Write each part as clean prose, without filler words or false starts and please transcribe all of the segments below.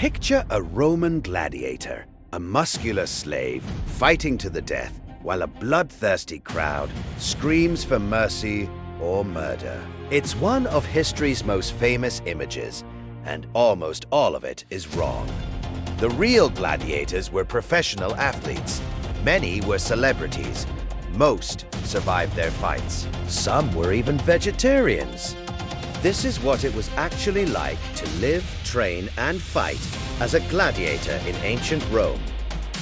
Picture a Roman gladiator, a muscular slave fighting to the death while a bloodthirsty crowd screams for mercy or murder. It's one of history's most famous images, and almost all of it is wrong. The real gladiators were professional athletes. Many were celebrities. Most survived their fights. Some were even vegetarians. This is what it was actually like to live, train, and fight as a gladiator in ancient Rome,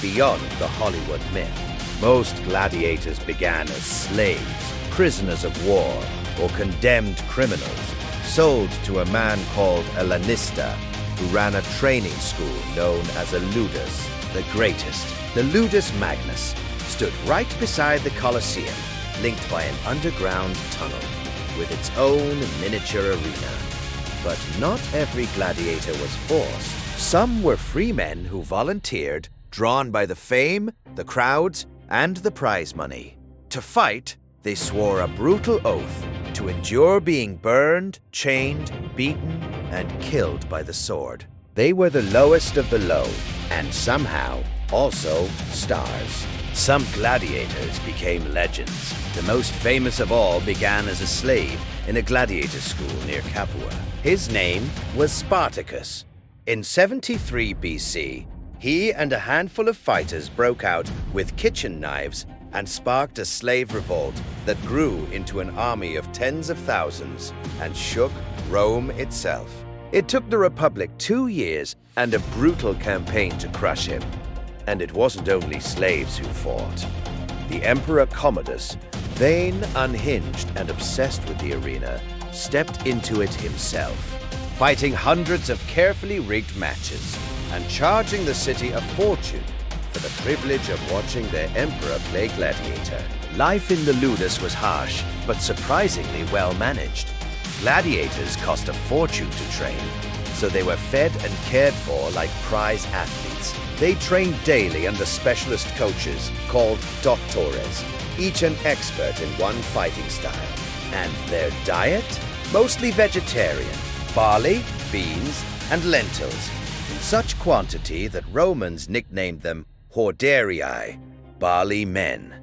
beyond the Hollywood myth. Most gladiators began as slaves, prisoners of war, or condemned criminals, sold to a man called a lanista, who ran a training school known as a Ludus, the greatest. The Ludus Magnus stood right beside the Colosseum, linked by an underground tunnel, with its own miniature arena. But not every gladiator was forced. Some were free men who volunteered, drawn by the fame, the crowds, and the prize money. To fight, they swore a brutal oath to endure being burned, chained, beaten, and killed by the sword. They were the lowest of the low, and somehow also stars. Some gladiators became legends. The most famous of all began as a slave in a gladiator school near Capua. His name was Spartacus. In 73 BC, he and a handful of fighters broke out with kitchen knives and sparked a slave revolt that grew into an army of tens of thousands and shook Rome itself. It took the Republic 2 years and a brutal campaign to crush him. And it wasn't only slaves who fought. The Emperor Commodus, vain, unhinged, and obsessed with the arena, stepped into it himself, fighting hundreds of carefully rigged matches and charging the city a fortune for the privilege of watching their emperor play gladiator. Life in the Ludus was harsh, but surprisingly well managed. Gladiators cost a fortune to train, so they were fed and cared for like prize athletes. They trained daily under specialist coaches called doctores, each an expert in one fighting style. And their diet? Mostly vegetarian, barley, beans, and lentils, in such quantity that Romans nicknamed them horderii, Barley Men.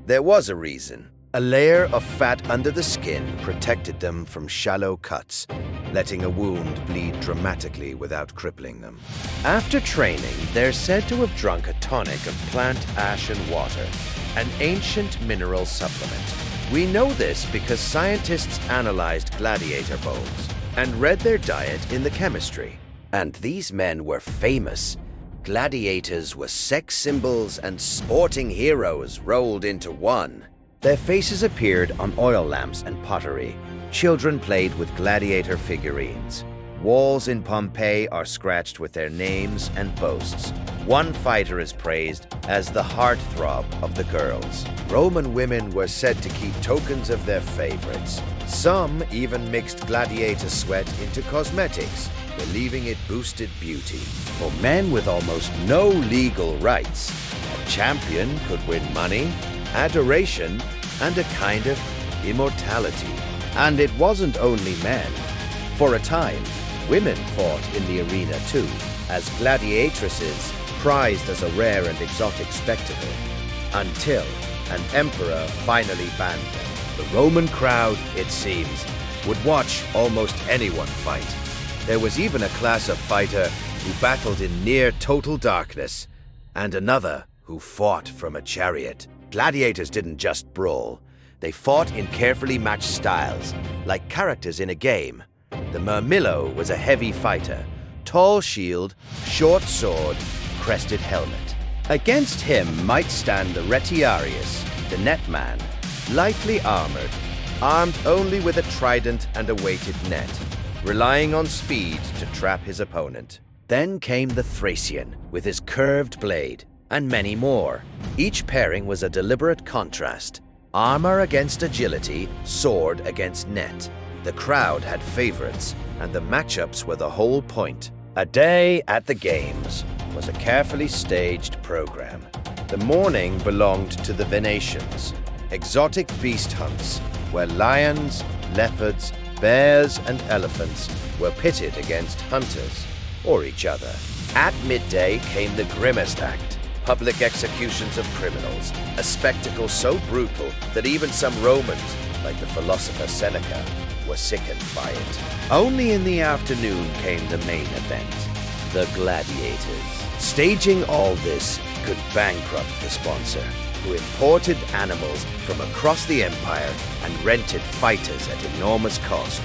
There was a reason. A layer of fat under the skin protected them from shallow cuts, letting a wound bleed dramatically without crippling them. After training, they're said to have drunk a tonic of plant ash and water, an ancient mineral supplement. We know this because scientists analyzed gladiator bones and read their diet in the chemistry. And these men were famous. Gladiators were sex symbols and sporting heroes rolled into one. Their faces appeared on oil lamps and pottery. Children played with gladiator figurines. Walls in Pompeii are scratched with their names and boasts. One fighter is praised as the heartthrob of the girls. Roman women were said to keep tokens of their favorites. Some even mixed gladiator sweat into cosmetics, believing it boosted beauty. For men with almost no legal rights, a champion could win money, adoration, and a kind of immortality. And it wasn't only men. For a time, women fought in the arena too, as gladiatresses, prized as a rare and exotic spectacle, until an emperor finally banned them. The Roman crowd, it seems, would watch almost anyone fight. There was even a class of fighter who battled in near total darkness, and another who fought from a chariot. Gladiators didn't just brawl. They fought in carefully matched styles, like characters in a game. The Murmillo was a heavy fighter, tall shield, short sword, crested helmet. Against him might stand the Retiarius, the netman, lightly armored, armed only with a trident and a weighted net, relying on speed to trap his opponent. Then came the Thracian, with his curved blade, and many more. Each pairing was a deliberate contrast. Armor against agility, sword against net. The crowd had favorites, and the matchups were the whole point. A day at the Games was a carefully staged program. The morning belonged to the Venetians, exotic beast hunts, where lions, leopards, bears, and elephants were pitted against hunters or each other. At midday came the grimmest act, public executions of criminals, a spectacle so brutal that even some Romans, like the philosopher Seneca, were sickened by it. Only in the afternoon came the main event, the gladiators. Staging all this could bankrupt the sponsor, who imported animals from across the empire and rented fighters at enormous cost,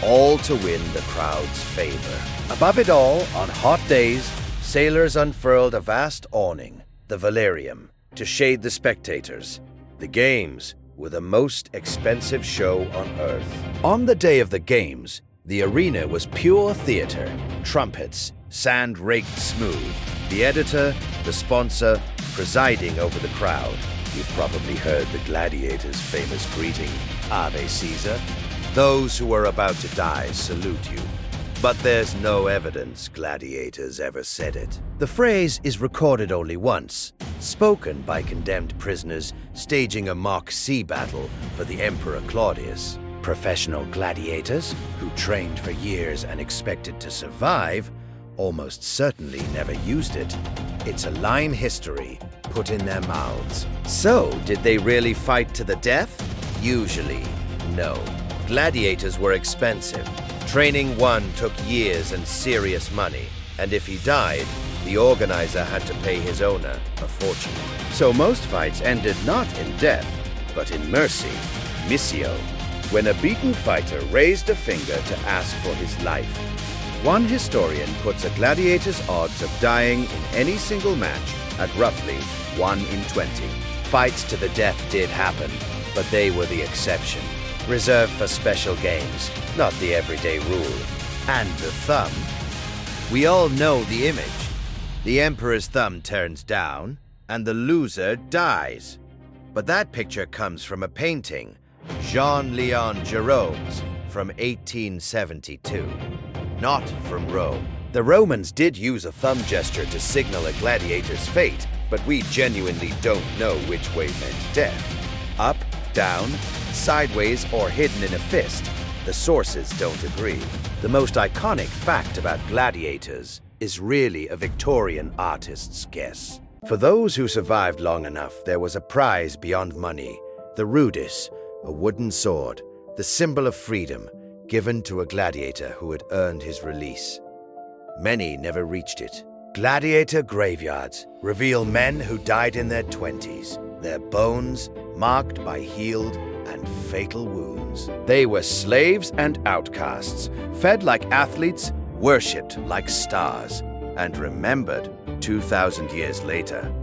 all to win the crowd's favor. Above it all, on hot days, sailors unfurled a vast awning, the Valerium, to shade the spectators. The games were the most expensive show on earth. On the day of the games, the arena was pure theater, trumpets, sand raked smooth, the editor, the sponsor, presiding over the crowd. You've probably heard the gladiators' famous greeting, Ave Caesar. Those who are about to die salute you. But there's no evidence gladiators ever said it. The phrase is recorded only once, spoken by condemned prisoners staging a mock sea battle for the Emperor Claudius. Professional gladiators, who trained for years and expected to survive, almost certainly never used it. It's a line history put in their mouths. So, did they really fight to the death? Usually, no. Gladiators were expensive. Training one took years and serious money, and if he died, the organizer had to pay his owner a fortune. So most fights ended not in death, but in mercy, missio, when a beaten fighter raised a finger to ask for his life. One historian puts a gladiator's odds of dying in any single match at roughly 1 in 20. Fights to the death did happen, but they were the exception, reserved for special games, not the everyday rule. And the thumb. We all know the image. The emperor's thumb turns down, and the loser dies. But that picture comes from a painting, Jean-Léon Gérôme's, from 1872. Not from Rome. The Romans did use a thumb gesture to signal a gladiator's fate, but we genuinely don't know which way meant death. Up, down, sideways, or hidden in a fist. The sources don't agree. The most iconic fact about gladiators is really a Victorian artist's guess. For those who survived long enough, there was a prize beyond money, the Ludus, a wooden sword, the symbol of freedom, given to a gladiator who had earned his release. Many never reached it. Gladiator graveyards reveal men who died in their 20s, their bones marked by healed and fatal wounds. They were slaves and outcasts, fed like athletes, worshipped like stars, and remembered 2,000 years later,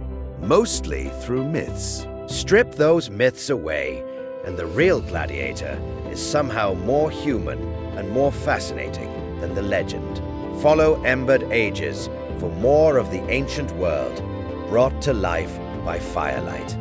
mostly through myths. Strip those myths away, and the real gladiator is somehow more human and more fascinating than the legend. Follow Embered Ages for more of the ancient world brought to life by firelight.